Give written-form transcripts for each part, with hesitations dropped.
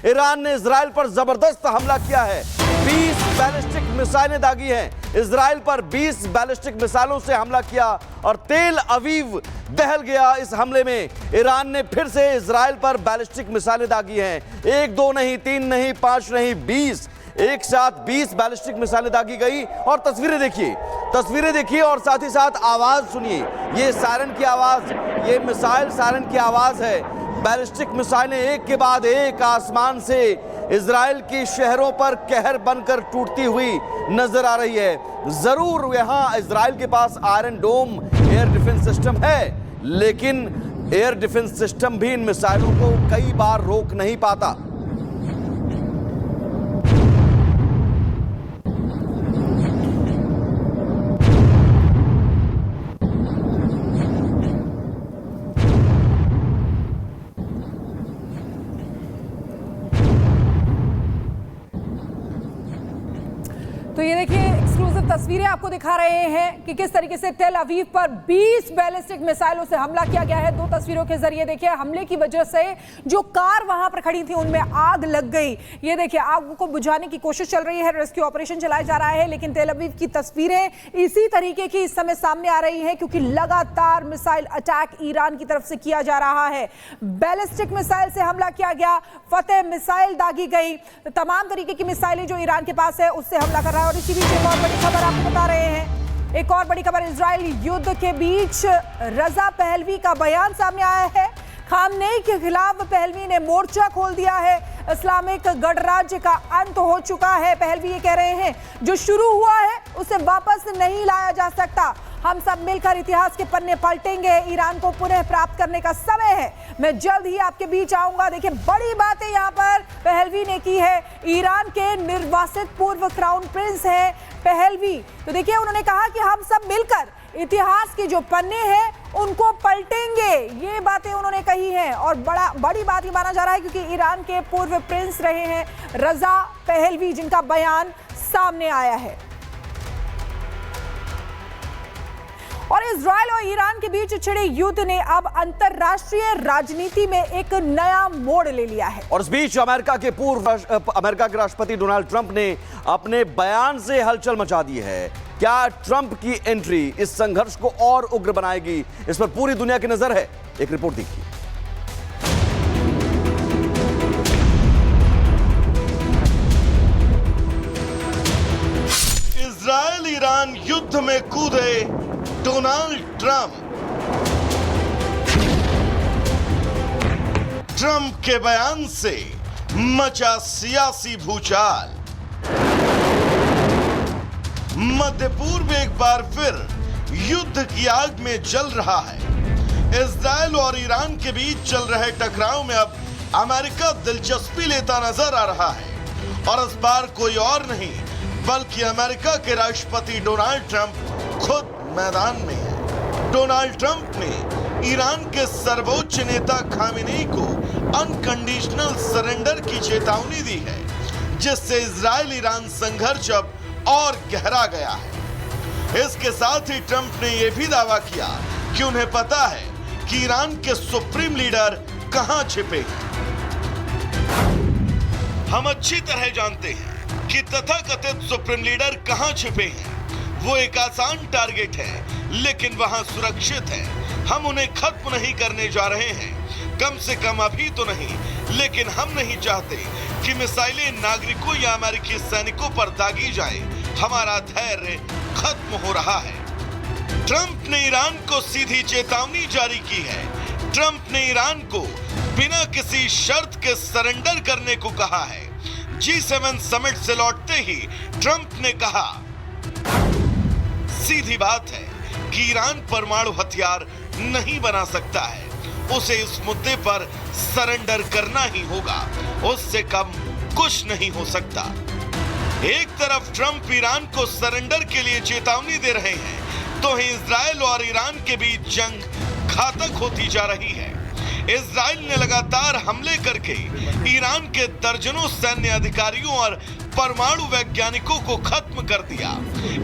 Iran ने Israel पर जबरदस्त हमला किया है। 20 बैलिस्टिक मिसाइलें दागी हैं। इजराइल पर 20 बैलिस्टिक मिसाइलों से हमला किया और तेल अवीव दहल गया। इस हमले में ईरान ने फिर से इजराइल पर बैलिस्टिक मिसाइलें दागी हैं। 1 2 नहीं, 3 नहीं, 5 नहीं, 20, एक साथ 20 बैलिस्टिक मिसाइलें दागी गई। और तस्वीरें देखिए और साथ ही साथ आवाज सुनिए। ये सायरन की आवाज, ये मिसाइल सायरन की आवाज है। बैलिस्टिक मिसाइलें एक के बाद एक आसमान से इजराइल की शहरों पर कहर बनकर टूटती हुई नजर आ रही है। जरूर यहां इजराइल के पास आयरन डोम एयर डिफेंस सिस्टम है, लेकिन एयर डिफेंस सिस्टम भी इन मिसाइलों को कई बार रोक नहीं पाता। तो ये देखिए एक्सक्लूसिव तस्वीरें आपको दिखा रहे हैं कि किस तरीके से तेल अवीव पर 20 बैलिस्टिक मिसाइलों से हमला किया गया है। 2 तस्वीरों के जरिए देखिए हमले की वजह से जो कार वहां पर खड़ी थी उनमें आग लग गई। ये देखिए आग को बुझाने की कोशिश चल रही है, रेस्क्यू ऑपरेशन चलाया जा रहा है, लेकिन तेल अवीव की तस्वीरें इसी तरीके की इस समय सामने आ रही हैं क्योंकि लगातार मिसाइल अटैक ईरान की तरफ से किया जा रहा है। बैलिस्टिक मिसाइल से हमला किया गया, फतेह मिसाइल दागी गई, तमाम तरीके की मिसाइलें जो ईरान के पास है उससे हमला कर रहा है। और इसी बीच एक और बड़ी खबर आपको बता रहे हैं, एक और बड़ी खबर इजराइल युद्ध के बीच रजा पहलवी का बयान सामने आया है। खामनेई के खिलाफ पहलवी ने मोर्चा खोल दिया है। इस्लामिक गणराज्य का अंत हो चुका है। पहलवी ये कह रहे हैं जो शुरू हुआ है उसे वापस नहीं लाया जा सकता। हम सब मिलकर इतिहास के पन्ने पलटेंगे। ईरान को पुनः प्राप्त करने का समय है। मैं जल्द ही आपके बीच आऊंगा। देखिए बड़ी बातें यहाँ पर पहलवी ने की है। ईरान के निर्वासित पूर्व क्राउन प्रिंस है पहलवी। तो देखिए उन्होंने कहा कि हम सब मिलकर इतिहास के जो पन्ने हैं उनको पलटेंगे। ये बातें उन्होंने कही हैं और बड़ी बात ये माना जा रहा है क्योंकि ईरान के पूर्व प्रिंस रहे हैं रजा पहलवी, जिनका बयान सामने आया है। और इजराइल और ईरान के बीच छिड़े युद्ध ने अब अंतरराष्ट्रीय राजनीति में एक नया मोड़ ले लिया है। और इस बीच अमेरिका के राष्ट्रपति डोनाल्ड ट्रंप ने अपने बयान से हलचल मचा दी है। क्या ट्रंप की एंट्री इस संघर्ष को और उग्र बनाएगी? इस पर पूरी दुनिया की नजर है। एक रिपोर्ट देखिए। इजराइल ईरान युद्ध में कूदे डोनाल्ड ट्रंप के बयान से मचा सियासी भूचाल। मध्य पूर्व एक बार फिर युद्ध की आग में जल रहा है। इजराइल और ईरान के बीच चल रहे टकराव में अब अमेरिका दिलचस्पी लेता नजर आ रहा है और इस बार कोई और नहीं बल्कि अमेरिका के राष्ट्रपति डोनाल्ड ट्रंप खुद मैदान में है। डोनाल्ड ट्रंप ने ईरान के सर्वोच्च नेता खामेनेई को अनकंडीशनल सरेंडर की चेतावनी दी है, जिससे इजराइल ईरान संघर्ष अब और गहरा गया है। इसके साथ ही ट्रंप ने यह भी दावा किया कि उन्हें पता है कि ईरान के सुप्रीम लीडर कहां छिपे हैं। हम अच्छी तरह जानते हैं कि तथाकथित सुप्रीम लीडर कहां छिपे हैं। वो एक आसान टारगेट है लेकिन वहां सुरक्षित है। हम उन्हें खत्म नहीं करने जा रहे हैं, कम से कम अभी तो नहीं, लेकिन हम नहीं चाहते कि मिसाइलें नागरिकों या अमेरिकी सैनिकों पर दागी जाए। हमारा धैर्य खत्म हो रहा है। ट्रंप ने ईरान को सीधी चेतावनी जारी की है। ट्रंप ने ईरान को बिना किसी शर्त के सरेंडर करने को कहा है। G7 समिट से लौटते ही ट्रंप ने कहा, सीधी बात है कि ईरान परमाणु हथियार नहीं बना सकता है, उसे इस मुद्दे पर सरेंडर करना ही होगा, उससे कम कुछ नहीं हो सकता। एक तरफ ट्रंप ईरान को सरेंडर के लिए चेतावनी दे रहे हैं, तो ही इजराइल और ईरान के बीच जंग घातक होती जा रही है। इजराइल ने लगातार हमले करके ईरान के दर्जनों सैन्य अधिकारियों और परमाणु वैज्ञानिकों को खत्म कर दिया।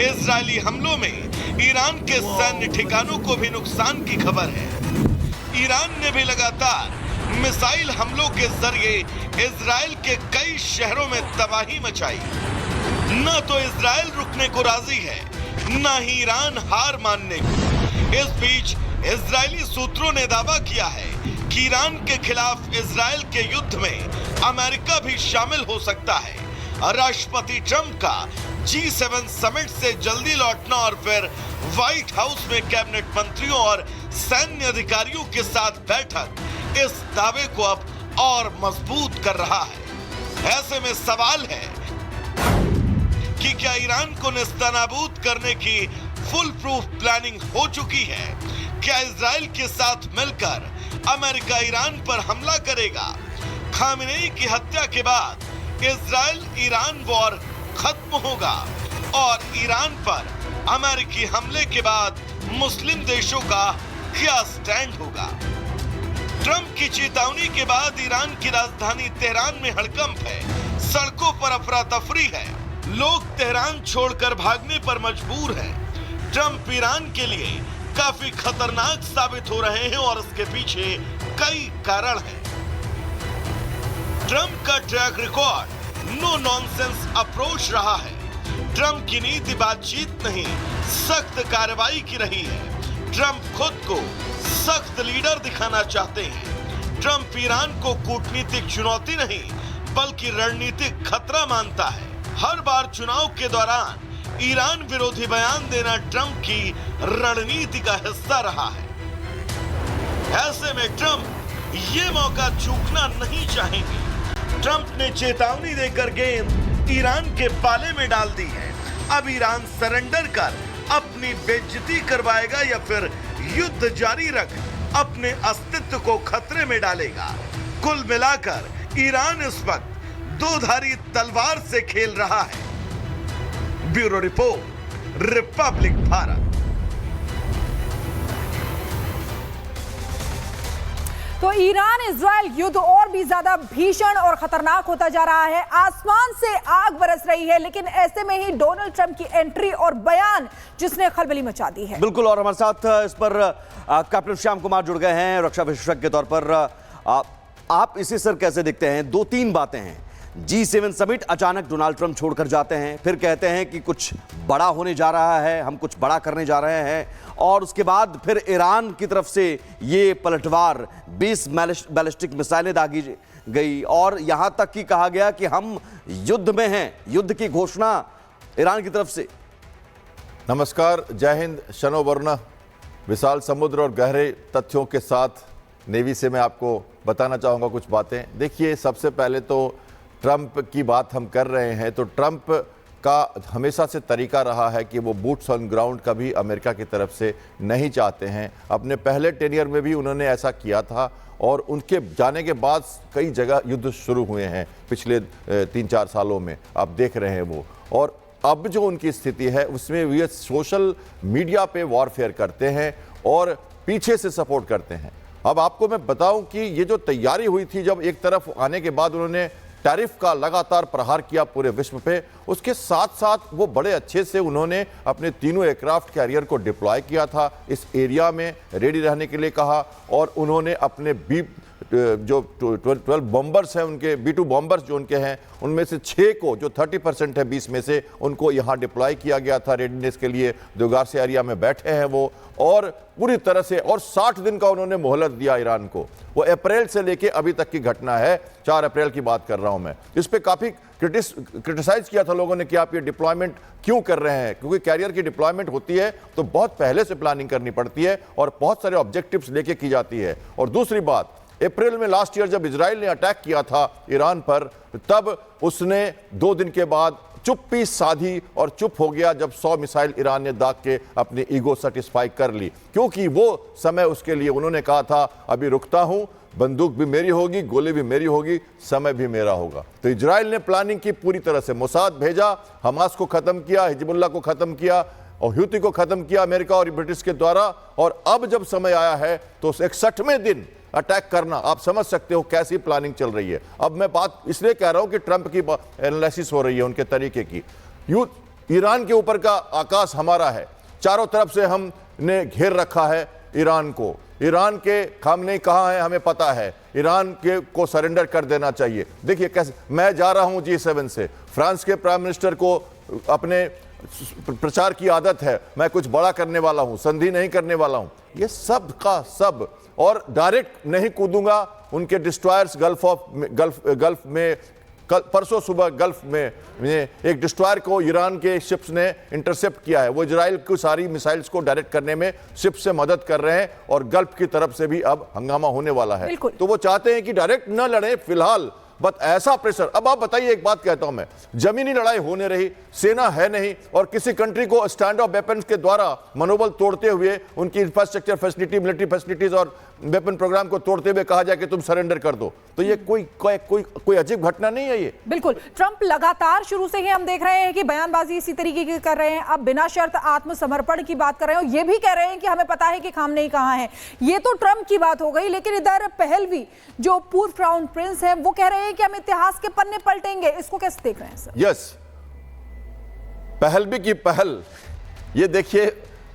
इजरायली हमलों में ईरान के सैन्य ठिकानों को भी नुकसान की खबर है। ईरान ने भी लगातार मिसाइल हमलों के जरिए इजराइल के कई शहरों में तबाही मचाई। न तो इजराइल रुकने को राजी है, न ही ईरान हार मानने को। इस बीच इजरायली सूत्रों ने दावा किया है कि ईरान के खिलाफ इजराइल के युद्ध में अमेरिका भी शामिल हो सकता है। राष्ट्रपति ट्रंप का G7 समिट से जल्दी लौटना और फिर व्हाइट हाउस में कैबिनेट मंत्रियों और सैन्य अधिकारियों के साथ बैठक इस दावे को अब और मजबूत कर रहा है। ऐसे में सवाल है कि क्या ईरान को नेस्तनाबूद करने की फुल प्रूफ प्लानिंग हो चुकी है? क्या इजराइल के साथ मिलकर अमेरिका ईरान पर हमला करेगा? खामेनेई की हत्या के बाद इजराइल ईरान वॉर खत्म होगा और ईरान पर अमेरिकी हमले के बाद मुस्लिम देशों का क्या स्टैंड होगा? ट्रंप की चेतावनी के बाद ईरान की राजधानी तेहरान में हड़कंप है। सड़कों पर अफरा तफरी है। लोग तेहरान छोड़कर भागने पर मजबूर हैं। ट्रंप ईरान के लिए काफी खतरनाक साबित हो रहे हैं और इसके पीछे कई कारण हैं। ट्रंप का track record no nonsense approach रहा है। ट्रंप की नीति बातचीत नहीं, सख्त कार्रवाई की रही है। ट्रंप खुद को सख्त लीडर दिखाना चाहते हैं। ट्रंप ईरान को कूटनीतिक चुनौती नहीं बल्कि रणनीतिक खतरा मानता है। हर बार चुनाव के दौरान ईरान विरोधी बयान देना ट्रंप की रणनीति का हिस्सा रहा है। ऐसे में ट्रंप ये मौका चूकना नहीं चाहेंगे। ट्रंप ने चेतावनी देकर गेंद ईरान के पाले में डाल दी है। अब ईरान सरेंडर कर अपनी बेइज्जती करवाएगा या फिर युद्ध जारी रख अपने अस्तित्व को खतरे में डालेगा। कुल मिलाकर ईरान इस वक्त दोधारी तलवार से खेल रहा है। Bureau report, Republic Bharat. तो ईरान इजराइल युद्ध और भी ज्यादा भीषण और खतरनाक होता जा रहा है। आसमान से आग बरस रही है, लेकिन ऐसे में ही डोनाल्ड ट्रंप की एंट्री और बयान जिसने खलबली मचा दी है। बिल्कुल, और हमारे साथ इस पर कैप्टन श्याम कुमार जुड़ गए हैं रक्षा विशेषज्ञ के तौर पर। आप इसे सर कैसे देखते हैं? 2-3 बातें हैं। G7 समिट अचानक डोनाल्ड ट्रंप छोड़कर जाते हैं, फिर कहते हैं कि कुछ बड़ा होने जा रहा है, हम कुछ बड़ा करने जा रहे हैं, और उसके बाद फिर ईरान की तरफ से ये पलटवार 20 बैलिस्टिक मिसाइलें दागी गई और यहां तक कि कहा गया कि हम युद्ध में हैं। युद्ध की घोषणा ईरान की तरफ से। नमस्कार, जय हिंद, शनो वर्ण। विशाल समुद्र और गहरे तथ्यों के साथ नेवी से मैं आपको बताना चाहूँगा कुछ बातें। देखिए, सबसे पहले तो ट्रंप की बात हम कर रहे हैं तो ट्रंप का हमेशा से तरीका रहा है कि वो बूट्स ऑन ग्राउंड कभी अमेरिका की तरफ से नहीं चाहते हैं। अपने पहले टेनियर में भी उन्होंने ऐसा किया था और उनके जाने के बाद कई जगह युद्ध शुरू हुए हैं पिछले 3-4 सालों में, आप देख रहे हैं वो। और अब जो उनकी स्थिति है उसमें वे सोशल मीडिया पे वॉरफेयर करते हैं और पीछे से सपोर्ट करते हैं। अब आपको मैं बताऊं कि ये जो तैयारी हुई थी, जब एक तरफ आने के बाद उन्होंने टैरिफ का लगातार प्रहार किया पूरे विश्व पे, उसके साथ साथ वो बड़े अच्छे से उन्होंने अपने तीनों एयरक्राफ्ट कैरियर को डिप्लॉय किया था, इस एरिया में रेडी रहने के लिए कहा, और उन्होंने अपने जो 12 बॉम्बर्स हैं, उनके B-2 बॉम्बर्स जो उनके हैं, उनमें से 6 को, जो 30% है 20 में से, उनको यहाँ डिप्लॉय किया गया था रेडीनेस के लिए। देवगार से एरिया में बैठे हैं वो, और पूरी तरह से, और 60 दिन का उन्होंने मोहलत दिया ईरान को। वो अप्रैल से लेके अभी तक की घटना है, 4 अप्रैल की बात कर रहा हूं मैं। इस पे काफी क्रिटिसाइज किया था लोगों ने कि आप ये डिप्लॉयमेंट क्यों कर रहे हैं, क्योंकि कैरियर की डिप्लॉयमेंट होती है तो बहुत पहले से प्लानिंग करनी पड़ती है और बहुत सारे ऑब्जेक्टिव्स लेके की जाती है। और दूसरी बात, अप्रैल में लास्ट ईयर जब इजराइल ने अटैक किया था ईरान पर, तब उसने 2 दिन के बाद चुप्पी साधी और चुप हो गया जब 100 मिसाइल ईरान ने दाग के अपनी ईगो सेटिस्फाई कर ली, क्योंकि वो समय उसके लिए उन्होंने कहा था अभी रुकता हूं, बंदूक भी मेरी होगी, गोली भी मेरी होगी, समय भी मेरा होगा। तो इजराइल ने प्लानिंग की पूरी तरह से, मोसाद भेजा, हमास को खत्म किया, हिजबुल्लाह को खत्म किया और हूती को खत्म किया अमेरिका और ब्रिटिश के द्वारा। और अब जब समय आया है तो 61वें दिन अटैक करना, आप समझ सकते हो कैसी प्लानिंग चल रही है। अब मैं बात इसलिए कह रहा हूं कि ट्रंप की एनालिसिस हो रही है उनके तरीके की। ईरान के ऊपर का आकाश हमारा है, चारों तरफ से हमने घेर रखा है ईरान को, ईरान के खामनेई कहाँ है हमें पता है, ईरान के को सरेंडर कर देना चाहिए। देखिए कैसे मैं जा रहा हूं G7 से, फ्रांस के प्राइम मिनिस्टर को अपने प्रचार की आदत है, मैं कुछ बड़ा करने वाला हूं, संधि नहीं करने वाला हूं, ये सब का सब, और डायरेक्ट नहीं कूदूंगा उनके डिस्ट्रॉयर्स गल्फ में। परसों सुबह गल्फ में एक डिस्ट्रॉयर को ईरान के शिप्स ने इंटरसेप्ट किया है, वो इजराइल की सारी मिसाइल्स को डायरेक्ट करने में शिप से मदद कर रहे हैं, और गल्फ की तरफ से भी अब हंगामा होने वाला है। तो वो चाहते हैं कि डायरेक्ट न लड़े फिलहाल, बट ऐसा प्रेशर। अब आप बताइए, एक बात कहता हूं मैं, जमीनी लड़ाई होने रही, सेना है नहीं, और किसी कंट्री को स्टैंड ऑफ वेपन्स के द्वारा मनोबल तोड़ते हुए उनकी इंफ्रास्ट्रक्चर फैसिलिटी, मिलिट्री फैसिलिटीज और वेपन प्रोग्राम को तोड़ते हुए कहा जाए कि तुम सरेंडर कर दो, तो ये कोई अजीब घटना नहीं है ये। बिल्कुल, ट्रंप लगातार शुरू से ही हम देख रहे हैं कि बयानबाजी इसी तरीके की कर रहे हैं। अब बिना शर्त आत्मसमर्पण की बात कर रहे हैं, और ये भी कह रहे हैं कि हमें पता है कि खामनेई कहां है। ये तो ट्रंप की बात हो गई, लेकिन इधर पहलवी जो पूर्व क्राउन प्रिंस है वो कह रहे हैं कि हम इतिहास के पन्ने पलटेंगे। इसको कैसे देख रहे हैं सर? यस, पहलवी की पहल, ये देखिए,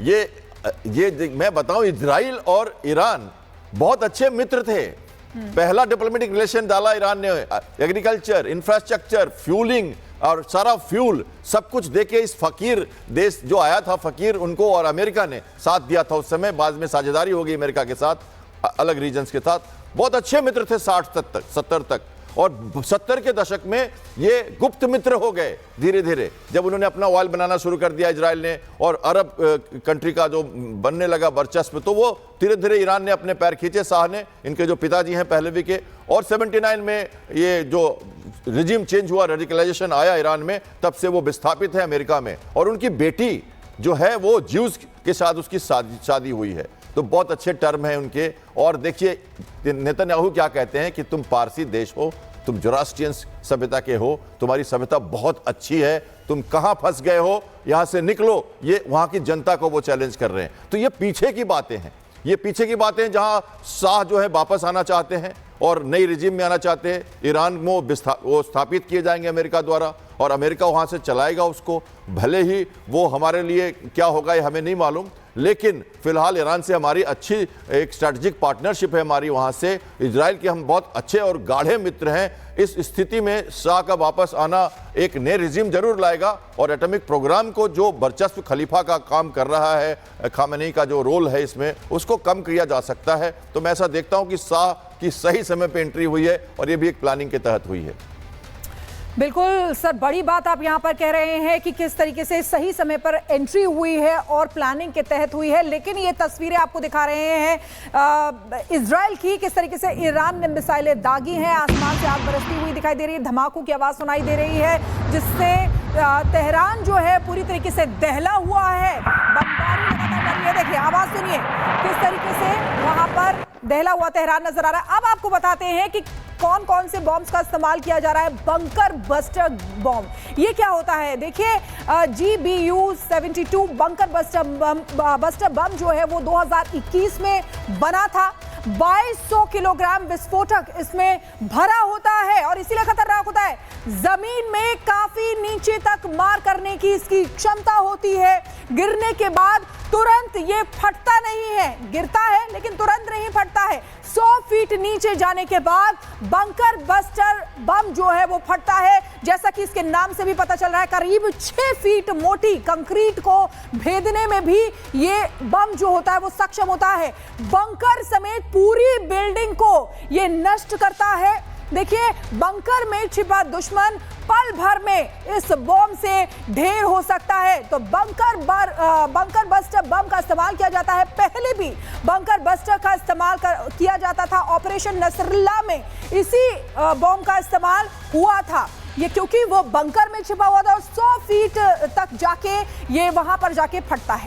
ये मैं बताऊं, इजराइल और ईरान बहुत अच्छे मित्र थे। पहला डिप्लोमेटिक रिलेशन डाला ईरान ने, एग्रीकल्चर, इंफ्रास्ट्रक्चर, फ्यूलिंग और सारा फ्यूल सब कुछ देके इस फकीर देश जो आया था, फकीर, उनको और अमेरिका ने साथ दिया था उस समय। बाद में साझेदारी हो गई अमेरिका के साथ, अलग रीजन्स के साथ। बहुत अच्छे मित्र थे 60 तक, 70 तक, और 70 के दशक में ये गुप्त मित्र हो गए धीरे धीरे, जब उन्होंने अपना ऑयल बनाना शुरू कर दिया इजराइल ने, और अरब कंट्री का जो बनने लगा वर्चस्व, तो वो धीरे धीरे ईरान ने अपने पैर खींचे, शाह ने, इनके जो पिताजी हैं पहलवी के। और 79 में ये जो रिजीम चेंज हुआ, रेडिकलाइजेशन आया ईरान में, तब से वो विस्थापित है अमेरिका में, और उनकी बेटी जो है वो ज्यूज के साथ उसकी शादी हुई है, तो बहुत अच्छे टर्म है उनके। और देखिए नेतन्याहू क्या कहते हैं कि तुम पारसी देश हो, तुम जोरास्ट्रियन सभ्यता के हो, तुम्हारी सभ्यता बहुत अच्छी है, तुम कहां फंस गए हो, यहां से निकलो। ये वहां की जनता को वो चैलेंज कर रहे हैं। तो ये पीछे की बातें हैं, ये पीछे की बातें हैं, जहां शाह जो है वापस आना चाहते हैं और नई रिजीम में आना चाहते हैं। ईरान में वो स्थापित किए जाएंगे अमेरिका द्वारा, और अमेरिका वहां से चलाएगा उसको। भले ही वो हमारे लिए क्या होगा ये हमें नहीं मालूम, लेकिन फिलहाल ईरान से हमारी अच्छी एक स्ट्रैटेजिक पार्टनरशिप है हमारी वहां से। इजराइल के हम बहुत अच्छे और गाढ़े मित्र हैं। इस स्थिति में शाह का वापस आना एक नए रिजीम जरूर लाएगा, और एटॉमिक प्रोग्राम को जो वर्चस्व खलीफा का काम कर रहा है, खामेनी का जो रोल है इसमें, उसको कम किया जा सकता है। तो मैं ऐसा देखता हूं कि शाह की सही समय पर एंट्री हुई है, और ये भी एक प्लानिंग के तहत हुई है। बिल्कुल सर, बड़ी बात आप यहां पर कह रहे हैं कि किस तरीके से सही समय पर एंट्री हुई है और प्लानिंग के तहत हुई है। लेकिन ये तस्वीरें आपको दिखा रहे हैं इजराइल की, किस तरीके से ईरान ने मिसाइलें दागी हैं, आसमान से आग बरसती हुई दिखाई दे रही है, धमाकों की आवाज सुनाई दे रही है, जिससे तेहरान जो है पूरी तरीके से दहला हुआ है। बमबारी लगातार जारी है, देखिए आवाज सुनिए, किस तरीके से वहां पर दहला हुआ तेहरान नजर आ रहा है। अब आपको बताते हैं कि कौन कौन से बॉम्ब्स का इस्तेमाल किया जा रहा है। बंकर बस्टर बॉम्ब, ये क्या होता है? देखिए GBU-72 बंकर बस्टर बम जो है वो 2021 में बना था। 2200 किलोग्राम विस्फोटक इसमें भरा होता है, और इसीलिए खतरनाक होता है। जमीन में काफी नीचे तक मार करने की इसकी क्षमता होती है। गिरने के बाद तुरंत ये फटता नहीं है, गिरता है लेकिन तुरंत नहीं फटता है। 100 फीट नीचे जाने के बाद बंकर बस्टर बम जो है वो फटता है। जैसा कि इसके नाम से भी पता चल रहा है, करीब 6 फीट मोटी कंक्रीट को भेदने में भी ये बम जो होता है वो सक्षम होता है। बंकर समेत पूरी बिल्डिंग को ये नष्ट करता है। देखिए, बंकर में छिपा दुश्मन पल भर में इस बम से ढेर हो सकता है। तो बंकर बस्टर बम का इस्तेमाल किया जाता है। पहले भी बंकर बस्टर का इस्तेमाल किया जाता था, ऑपरेशन नसरुल्लाह में इसी बम का इस्तेमाल हुआ था। ये क्योंकि वो बंकर में छिपा हुआ था और 100 फीट तक जाके ये वहां पर जाके फटता है।